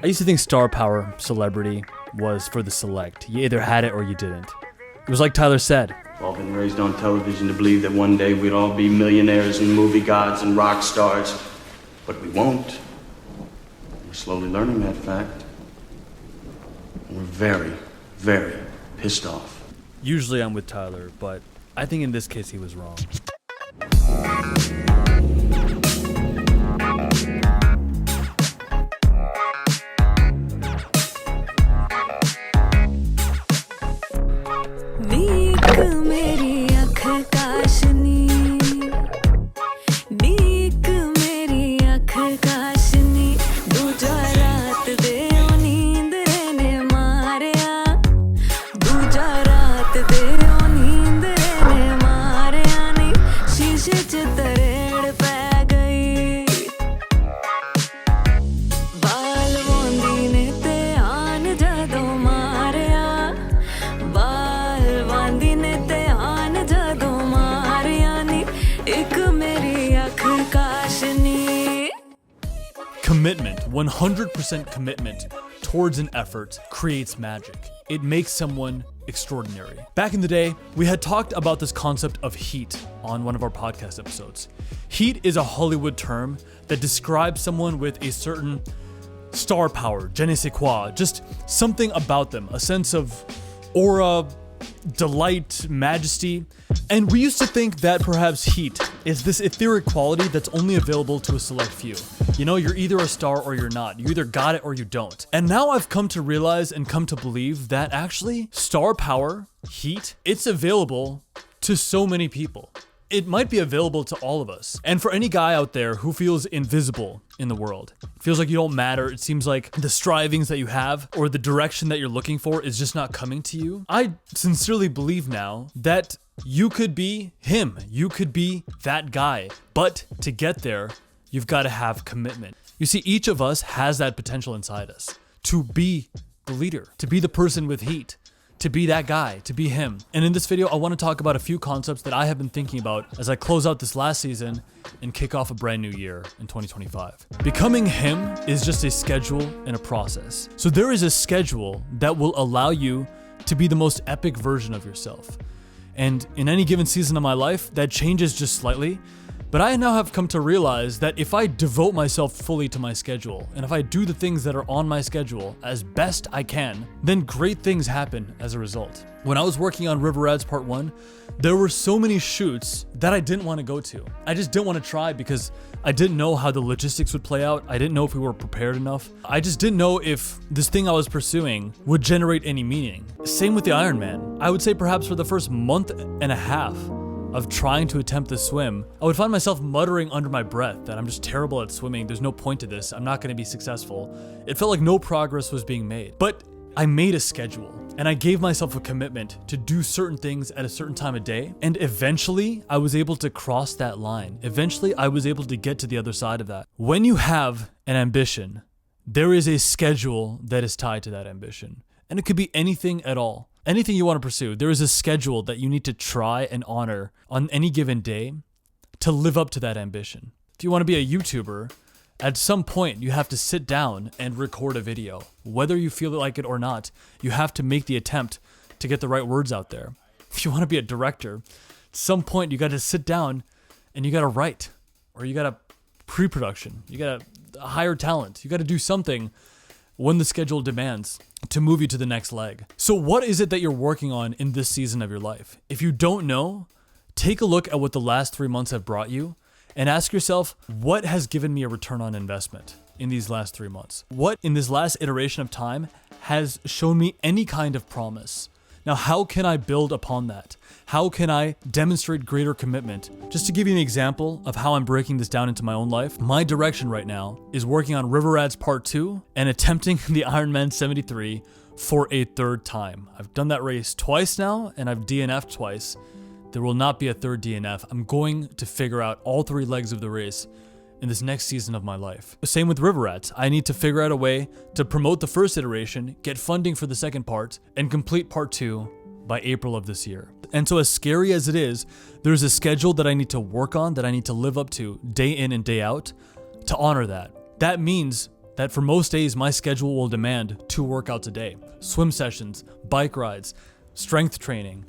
I used to think star power, celebrity, was for the select. You either had it or you didn't. It was like Tyler said. We've all been raised on television to believe that one day we'd all be millionaires and movie gods and rock stars. But we won't. We're slowly learning that fact. And we're very, very pissed off. Usually I'm with Tyler, but I think in this case he was wrong. Commitment, 100% commitment towards an effort creates magic. It makes someone extraordinary. Back in the day, we had talked about this concept of heat on one of our podcast episodes. Heat is a Hollywood term that describes someone with a certain star power, je ne sais quoi, just something about them, a sense of aura, delight, majesty. And we used to think that perhaps heat is this etheric quality that's only available to a select few. You know, you're either a star or you're not. You either got it or you don't. And now I've come to realize and come to believe that actually star power, heat, it's available to so many people. It might be available to all of us. And for any guy out there who feels invisible in the world, feels like you don't matter, it seems like the strivings that you have or the direction that you're looking for is just not coming to you, I sincerely believe now that you could be him. You could be that guy. But to get there, you've got to have commitment. You see, each of us has that potential inside us to be the leader, to be the person with heat, to be that guy, to be him. And in this video, I want to talk about a few concepts that I have been thinking about as I close out this last season and kick off a brand new year in 2025. Becoming him is just a schedule and a process. So there is a schedule that will allow you to be the most epic version of yourself. And in any given season of my life, that changes just slightly. But I now have come to realize that if I devote myself fully to my schedule, and if I do the things that are on my schedule as best I can, then great things happen as a result. When I was working on River Rats Part 1, there were so many shoots that I didn't want to go to. I just didn't want to try because I didn't know how the logistics would play out. I didn't know if we were prepared enough. I just didn't know if this thing I was pursuing would generate any meaning. Same with the Iron Man. I would say perhaps for the first month and a half of trying to attempt this swim, I would find myself muttering under my breath that I'm just terrible at swimming. There's no point to this. I'm not going to be successful. It felt like no progress was being made. But I made a schedule and I gave myself a commitment to do certain things at a certain time of day. And eventually I was able to cross that line. Eventually I was able to get to the other side of that. When you have an ambition, there is a schedule that is tied to that ambition. And it could be anything at all. Anything you want to pursue, there is a schedule that you need to try and honor on any given day to live up to that ambition. If you want to be a YouTuber, at some point you have to sit down and record a video. Whether you feel like it or not, you have to make the attempt to get the right words out there. If you want to be a director, at some point you got to sit down and you got to write, or you got to pre-production, you got to hire talent, you got to do something when the schedule demands to move you to the next leg. So what is it that you're working on in this season of your life? If you don't know, take a look at what the last 3 months have brought you and ask yourself, what has given me a return on investment in these last 3 months? What in this last iteration of time has shown me any kind of promise? Now, how can I build upon that? How can I demonstrate greater commitment? Just to give you an example of how I'm breaking this down into my own life, my direction right now is working on River Rats Part 2 and attempting the Ironman 73 for a third time. I've done that race twice now and I've DNF'd twice. There will not be a third DNF. I'm going to figure out all 3 legs of the race in this next season of my life. Same with River Rats. I need to figure out a way to promote the first iteration, get funding for the second part, and complete Part 2 by April of this year. And so as scary as it is, there's a schedule that I need to work on, that I need to live up to day in and day out to honor that. That means that for most days, my schedule will demand 2 workouts a day: swim sessions, bike rides, strength training,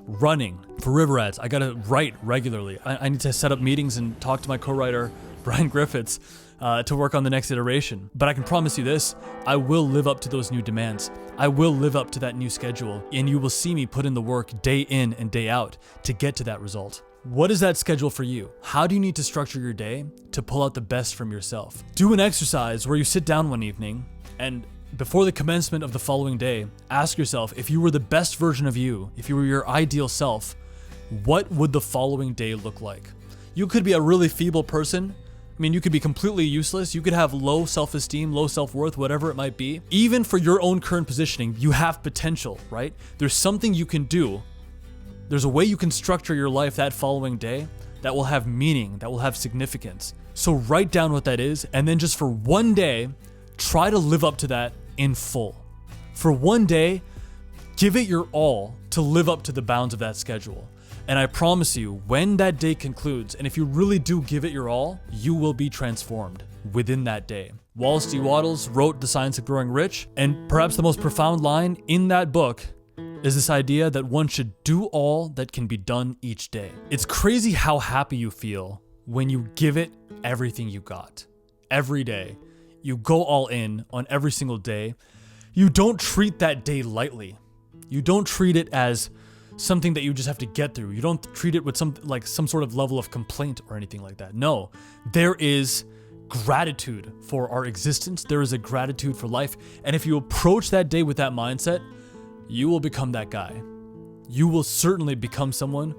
running. For River Ads, I gotta write regularly. I need to set up meetings and talk to my co-writer, Brian Griffiths, to work on the next iteration. But I can promise you this, I will live up to those new demands. I will live up to that new schedule, and you will see me put in the work day in and day out to get to that result. What is that schedule for you? How do you need to structure your day to pull out the best from yourself? Do an exercise where you sit down one evening and before the commencement of the following day, ask yourself, if you were the best version of you, if you were your ideal self, what would the following day look like? You could be a really feeble person. I mean, you could be completely useless. You could have low self-esteem, low self-worth, whatever it might be. Even for your own current positioning, you have potential, right? There's something you can do. There's a way you can structure your life that following day that will have meaning, that will have significance. So write down what that is, and then just for one day, try to live up to that in full. For one day, give it your all to live up to the bounds of that schedule. And I promise you, when that day concludes, and if you really do give it your all, you will be transformed within that day. Wallace D. Wattles wrote The Science of Growing Rich, and perhaps the most profound line in that book is this idea that one should do all that can be done each day. It's crazy how happy you feel when you give it everything you got. Every day. You go all in on every single day. You don't treat that day lightly. You don't treat it as something that you just have to get through. You don't treat it with some sort of level of complaint or anything like that. No, there is gratitude for our existence. There is a gratitude for life. And if you approach that day with that mindset, you will become that guy. You will certainly become someone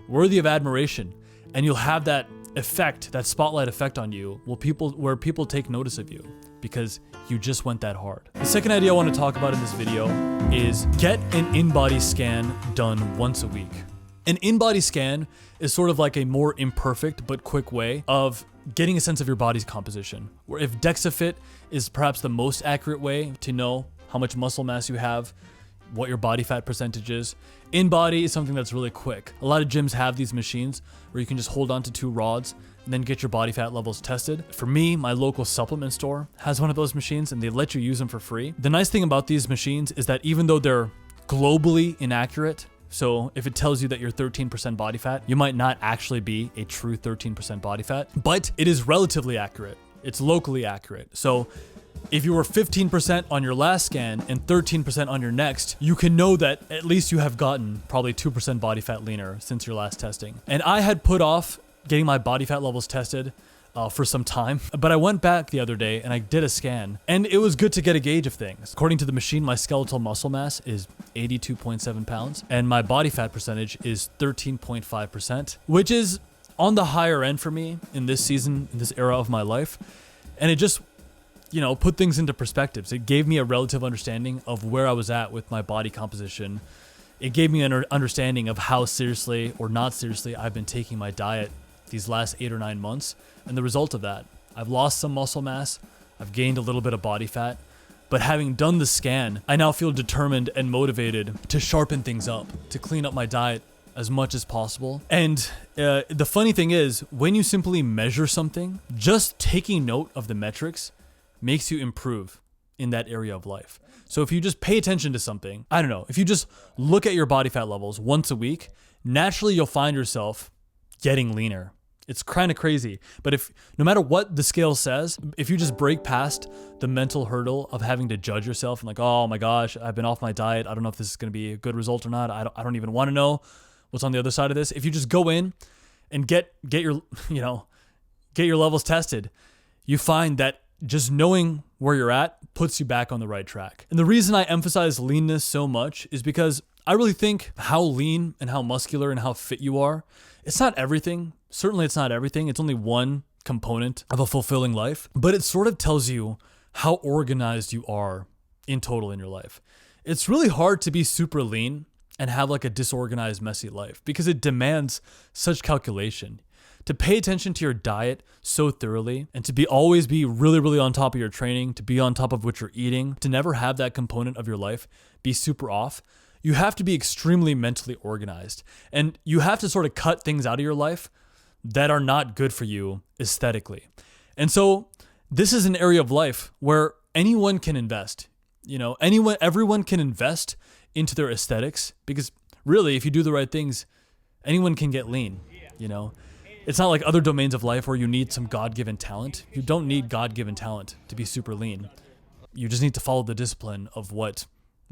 worthy of admiration, and you'll have that effect, that spotlight effect on you, where people take notice of you because you just went that hard. The second idea I want to talk about in this video is get an in-body scan done once a week. An in-body scan is sort of like a more imperfect but quick way of getting a sense of your body's composition. Where if DexaFit is perhaps the most accurate way to know how much muscle mass you have, what your body fat percentage is. In-body is something that's really quick. A lot of gyms have these machines where you can just hold on to 2 rods and then get your body fat levels tested. For me, my local supplement store has one of those machines and they let you use them for free. The nice thing about these machines is that even though they're globally inaccurate, so if it tells you that you're 13% body fat, you might not actually be a true 13% body fat, but it is relatively accurate. It's locally accurate. So if you were 15% on your last scan and 13% on your next, you can know that at least you have gotten probably 2% body fat leaner since your last testing. And I had put off getting my body fat levels tested for some time, but I went back the other day and I did a scan, and it was good to get a gauge of things. According to the machine, my skeletal muscle mass is 82.7 pounds and my body fat percentage is 13.5%, which is on the higher end for me in this season, in this era of my life. And it just, put things into perspectives. It gave me a relative understanding of where I was at with my body composition. It gave me an understanding of how seriously or not seriously I've been taking my diet these last 8 or 9 months. And the result of that, I've lost some muscle mass, I've gained a little bit of body fat, but having done the scan, I now feel determined and motivated to sharpen things up, to clean up my diet as much as possible. And the funny thing is, when you simply measure something, just taking note of the metrics makes you improve in that area of life. So if you just pay attention to something, I don't know, if you just look at your body fat levels once a week, naturally you'll find yourself getting leaner. It's kind of crazy. But if no matter what the scale says, if you just break past the mental hurdle of having to judge yourself and like, oh my gosh, I've been off my diet, I don't know if this is going to be a good result or not. I don't even want to know what's on the other side of this. If you just go in and get your levels tested, you find that just knowing where you're at puts you back on the right track. And the reason I emphasize leanness so much is because I really think how lean and how muscular and how fit you are, it's not everything. Certainly it's not everything. It's only one component of a fulfilling life, but it sort of tells you how organized you are in total in your life. It's really hard to be super lean and have like a disorganized, messy life because it demands such calculation. To pay attention to your diet so thoroughly and to always be really, really on top of your training, to be on top of what you're eating, to never have that component of your life be super off, you have to be extremely mentally organized. And you have to sort of cut things out of your life that are not good for you aesthetically. And so this is an area of life where anyone can invest. Everyone can invest into their aesthetics, because really, if you do the right things, anyone can get lean, It's not like other domains of life where you need some God-given talent. You don't need God-given talent to be super lean. You just need to follow the discipline of what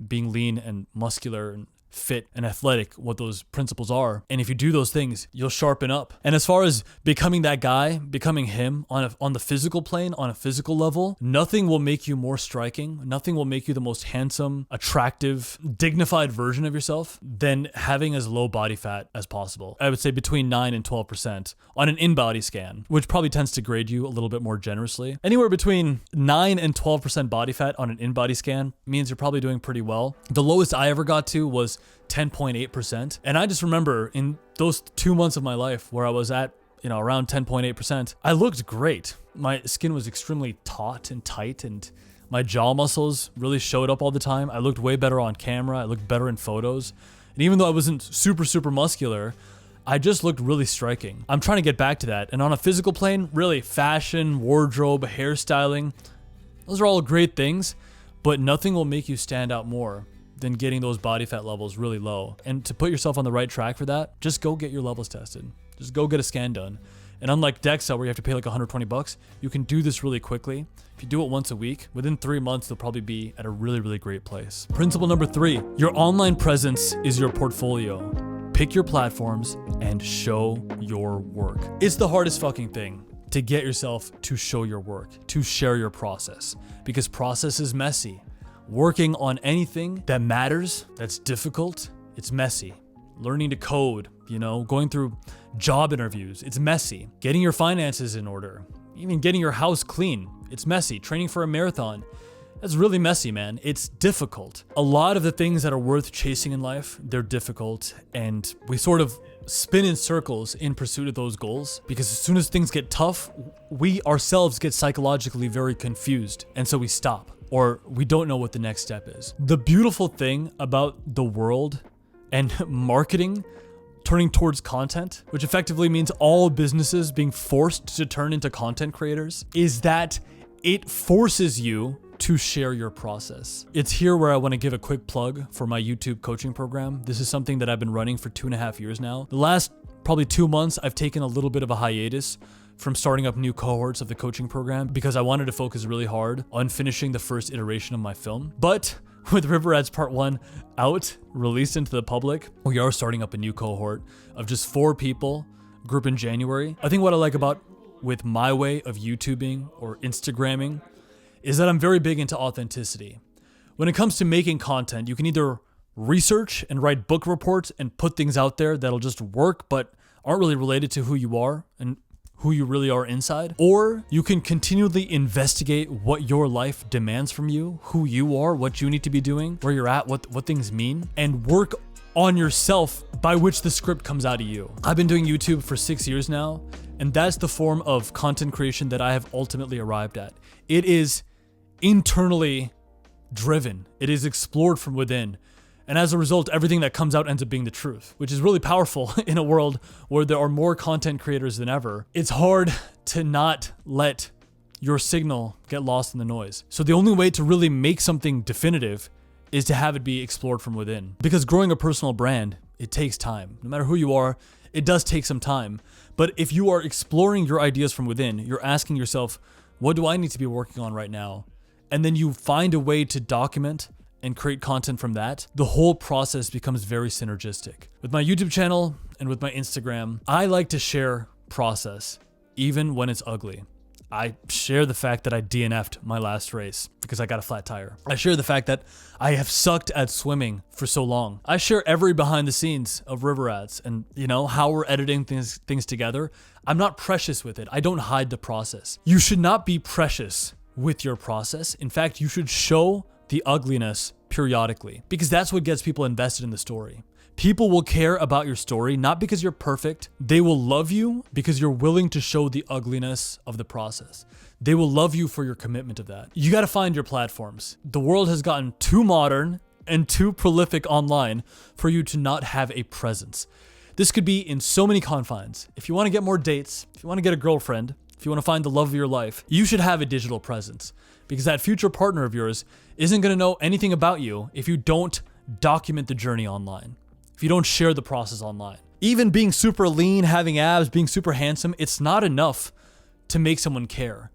being lean and muscular and fit and athletic, what those principles are. And if you do those things, you'll sharpen up. And as far as becoming that guy, becoming him on the physical plane, on a physical level, nothing will make you more striking. Nothing will make you the most handsome, attractive, dignified version of yourself than having as low body fat as possible. I would say between 9 and 12% on an in-body scan, which probably tends to grade you a little bit more generously. Anywhere between 9 and 12% body fat on an in-body scan means you're probably doing pretty well. The lowest I ever got to was 10.8%. And I just remember in those 2 months of my life where I was at, around 10.8%, I looked great. My skin was extremely taut and tight, and my jaw muscles really showed up all the time. I looked way better on camera. I looked better in photos. And even though I wasn't super, super muscular, I just looked really striking. I'm trying to get back to that. And on a physical plane, really, fashion, wardrobe, hairstyling, those are all great things, but nothing will make you stand out more than getting those body fat levels really low. And to put yourself on the right track for that, just go get your levels tested. Just go get a scan done. And unlike DEXA, where you have to pay like $120, you can do this really quickly. If you do it once a week, within 3 months, you'll probably be at a really, really great place. Principle number 3, your online presence is your portfolio. Pick your platforms and show your work. It's the hardest fucking thing to get yourself to show your work, to share your process, because process is messy. Working on anything that matters, that's difficult, it's messy. Learning to code, going through job interviews, it's messy. Getting your finances in order, even getting your house clean, it's messy. Training for a marathon, that's really messy, man. It's difficult. A lot of the things that are worth chasing in life, they're difficult, and we sort of spin in circles in pursuit of those goals, because as soon as things get tough, we ourselves get psychologically very confused, and so we stop. Or we don't know what the next step is. The beautiful thing about the world and marketing turning towards content, which effectively means all businesses being forced to turn into content creators, is that it forces you to share your process. It's here where I want to give a quick plug for my YouTube coaching program. This is something that I've been running for 2.5 years now. The last probably 2 months, I've taken a little bit of a hiatus from starting up new cohorts of the coaching program because I wanted to focus really hard on finishing the first iteration of my film. But with River Rats Part 1 out, released into the public, we are starting up a new cohort of just 4 people, group in January. I think what I like about with my way of YouTubing or Instagramming is that I'm very big into authenticity. When it comes to making content, you can either research and write book reports and put things out there that'll just work but aren't really related to who you are and who you really are inside, or you can continually investigate what your life demands from you, who you are, what you need to be doing, where you're at, what things mean, and work on yourself by which the script comes out of you. I've been doing YouTube for 6 years now, and that's the form of content creation that I have ultimately arrived at. It is internally driven. It is explored from within. And as a result, everything that comes out ends up being the truth, which is really powerful in a world where there are more content creators than ever. It's hard to not let your signal get lost in the noise. So the only way to really make something definitive is to have it be explored from within. Because growing a personal brand, it takes time. No matter who you are, it does take some time. But if you are exploring your ideas from within, you're asking yourself, what do I need to be working on right now? And then you find a way to document and create content from that, the whole process becomes very synergistic. With my YouTube channel and with my Instagram, I like to share process, even when it's ugly. I share the fact that I DNF'd my last race because I got a flat tire. I share the fact that I have sucked at swimming for so long. I share every behind the scenes of River Rats and, how we're editing things together. I'm not precious with it. I don't hide the process. You should not be precious with your process. In fact, you should show the ugliness periodically, because that's what gets people invested in the story. People will care about your story, not because you're perfect. They will love you because you're willing to show the ugliness of the process. They will love you for your commitment of that. You got to find your platforms. The world has gotten too modern and too prolific online for you to not have a presence. This could be in so many confines. If you want to get more dates, if you want to get a girlfriend, if you want to find the love of your life, you should have a digital presence, because that future partner of yours isn't going to know anything about you if you don't document the journey online, if you don't share the process online. Even being super lean, having abs, being super handsome, it's not enough to make someone care.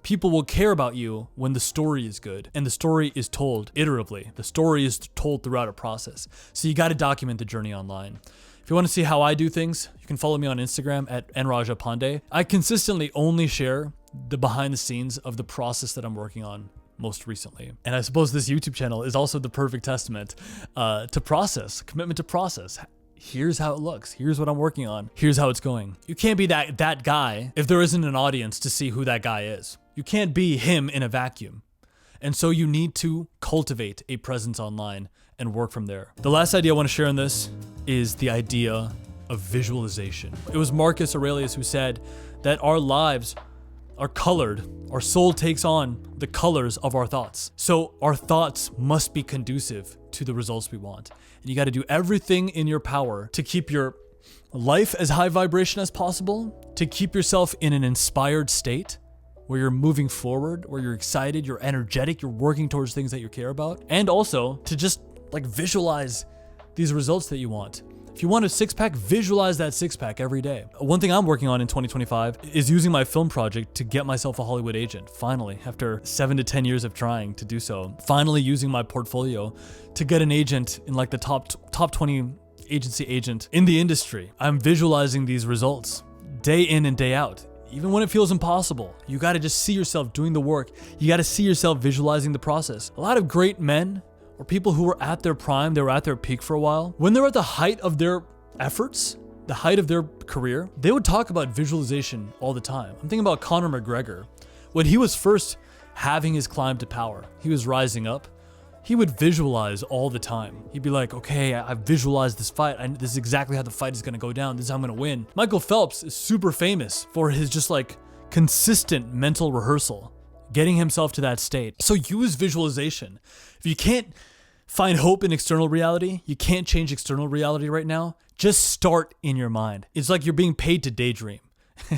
People will care about you when the story is good, and the story is told iteratively. The story is told throughout a process. So you got to document the journey online. If you want to see how I do things, you can follow me on Instagram at nraja Pandey. I consistently only share the behind the scenes of the process that I'm working on most recently. And I suppose this YouTube channel is also the perfect testament to process, commitment to process. Here's how it looks. Here's what I'm working on. Here's how it's going. You can't be that guy if there isn't an audience to see who that guy is. You can't be him in a vacuum. And so you need to cultivate a presence online and work from there. The last idea I want to share in this is the idea of visualization. It was Marcus Aurelius who said that our lives are colored. Our soul takes on the colors of our thoughts. So our thoughts must be conducive to the results we want. And you got to do everything in your power to keep your life as high vibration as possible, to keep yourself in an inspired state where you're moving forward, where you're excited, you're energetic, you're working towards things that you care about, and also to just like visualize these results that you want. If you want a six-pack, visualize that six-pack every day. One thing I'm working on in 2025 is using my film project to get myself a Hollywood agent. Finally, after 7 to 10 years of trying to do so, finally using my portfolio to get an agent in like the top 20 agency agent in the industry. I'm visualizing these results day in and day out. Even when it feels impossible, you got to just see yourself doing the work. You got to see yourself visualizing the process. A lot of great men or people who were at their prime, they were at their peak for a while. When they're at the height of their efforts, the height of their career, they would talk about visualization all the time. I'm thinking about Conor McGregor. When he was first having his climb to power, he was rising up, he would visualize all the time. He'd be like, okay, I visualized this fight. This is exactly how the fight is gonna go down. This is how I'm gonna win. Michael Phelps is super famous for his just like consistent mental rehearsal, getting himself to that state. So use visualization. If you can't find hope in external reality, you can't change external reality right now, just start in your mind. It's like you're being paid to daydream.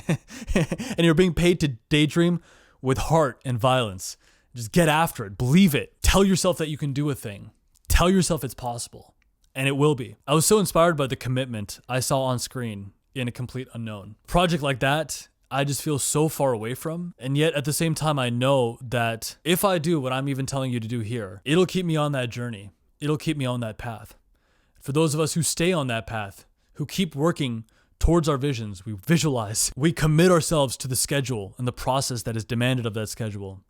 And you're being paid to daydream with heart and violence. Just get after it. Believe it. Tell yourself that you can do a thing. Tell yourself it's possible. And it will be. I was so inspired by the commitment I saw on screen in A Complete Unknown. A project like that, I just feel so far away from. And yet at the same time, I know that if I do what I'm even telling you to do here, it'll keep me on that journey. It'll keep me on that path. For those of us who stay on that path, who keep working towards our visions, we visualize, we commit ourselves to the schedule and the process that is demanded of that schedule.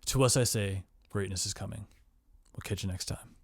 To us, I say, greatness is coming. We'll catch you next time.